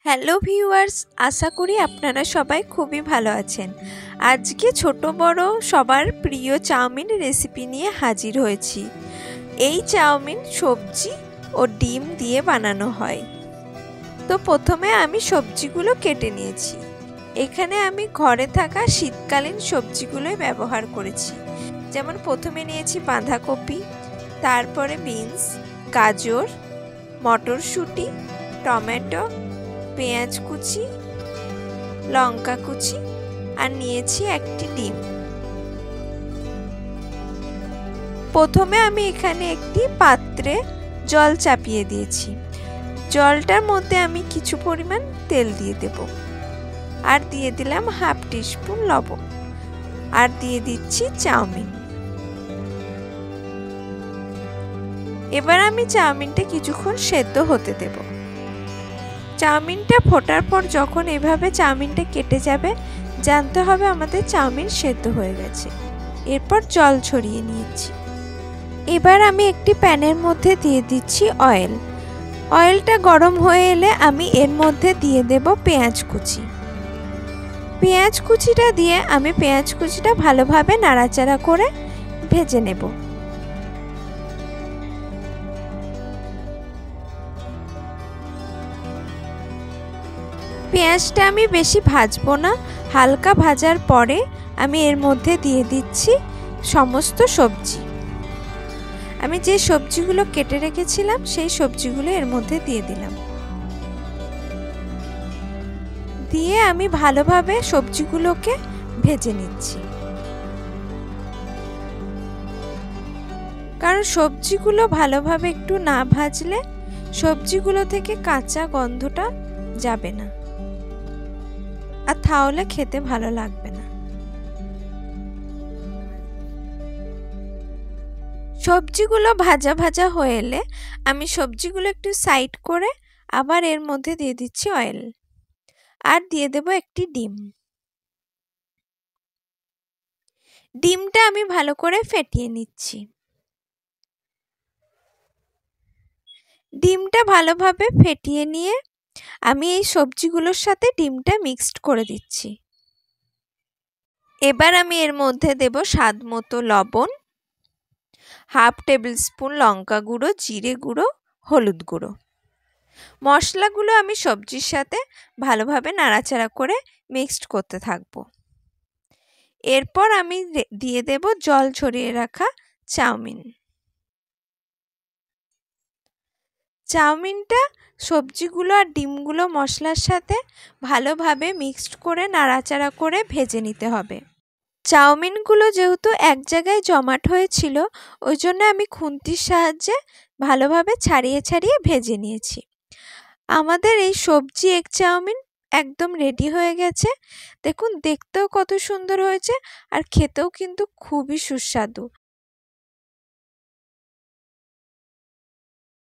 Hello viewers, আশা করি আপনারা সবাই খুবই ভালো আছেন। আজকে ছোট বড় সবার প্রিয় চাউমিন রেসিপি নিয়ে হাজির হয়েছি। এই চাউমিন সবজি ও ডিম দিয়ে বানানো হয়। তো প্রথমে আমি সবজিগুলো কেটে নিয়েছি। এখানে আমি ঘরে থাকা শীতকালীন সবজিগুলোই ব্যবহার করেছি। যেমন প্রথমে নিয়েছি বাঁধাকপি, তারপরে বিনস, গাজর, মটরশুঁটি, টমেটো, পেঁয়াজ কুচি, লঙ্কা কুচি আর নিয়েছি একটি ডিম। প্রথমে আমি এখানে একটি পাত্রে জল চাপিয়ে দিয়েছি। জলটার মধ্যে আমি কিছু পরিমাণ তেল দিয়ে দেব, আর দিয়ে দিলাম হাফ টিস্পুন লবণ, আর দিয়ে দিচ্ছি চাউমিন। এবার আমি চাউমিনটা কিছুক্ষণ সেদ্ধ হতে দেব। চাউমিনটা ফোটার পর যখন এভাবে চাউমিনটা কেটে যাবে, জানতে হবে আমাদের চাউমিন সেদ্ধ হয়ে গেছে। এরপর জল ছড়িয়ে নিয়েছি। এবার আমি একটি প্যানের মধ্যে দিয়ে দিচ্ছি অয়েল। অয়েলটা গরম হয়ে এলে আমি এর মধ্যে দিয়ে দেব পেঁয়াজ কুচি। পেঁয়াজ কুচিটা দিয়ে আমি পেঁয়াজ কুচিটা ভালোভাবে নাড়াচাড়া করে ভেজে নেব। পেঁয়াজটা আমি বেশি ভাজবো না, হালকা ভাজার পরে আমি এর মধ্যে দিয়ে দিচ্ছি সমস্ত সবজি। আমি যে সবজিগুলো কেটে রেখেছিলাম সেই সবজিগুলো এর মধ্যে দিয়ে দিলাম। দিয়ে আমি ভালোভাবে সবজিগুলোকে ভেজে নিচ্ছি, কারণ সবজিগুলো ভালোভাবে একটু না ভাজলে সবজিগুলো থেকে কাঁচা গন্ধটা যাবে না, আর তাহলে খেতে ভালো লাগবে না। সবজিগুলো ভাজা ভাজা হয়ে এলে আমি সবজিগুলো একটু সাইড করে আবার এর মধ্যে দিয়ে দিচ্ছি অয়েল, আর দিয়ে দেব একটি ডিম। ডিমটা আমি ভালো করে ফেটিয়ে নিচ্ছি। ডিমটা ভালোভাবে ফেটিয়ে নিয়ে আমি এই সবজিগুলোর সাথে ডিমটা মিক্সড করে দিচ্ছি। এবার আমি এর মধ্যে দেব স্বাদ মতো লবণ, হাফ টেবিল স্পুন লঙ্কা গুঁড়ো, জিরে গুঁড়ো, হলুদ গুঁড়ো। মশলাগুলো আমি সবজির সাথে ভালোভাবে নাড়াচাড়া করে মিক্সড করতে থাকবো। এরপর আমি দিয়ে দেব জল ছড়িয়ে রাখা চাউমিন। চাউমিনটা সবজিগুলো আর ডিমগুলো মশলার সাথে ভালোভাবে মিক্সড করে নাড়াচাড়া করে ভেজে নিতে হবে। চাউমিনগুলো যেহেতু এক জায়গায় জমাট হয়েছিল, ওই জন্য আমি খুন্তির সাহায্যে ভালোভাবে ছাড়িয়ে ছাড়িয়ে ভেজে নিয়েছি। আমাদের এই সবজি এগ চাউমিন একদম রেডি হয়ে গেছে। দেখুন, দেখতেও কত সুন্দর হয়েছে, আর খেতেও কিন্তু খুবই সুস্বাদু।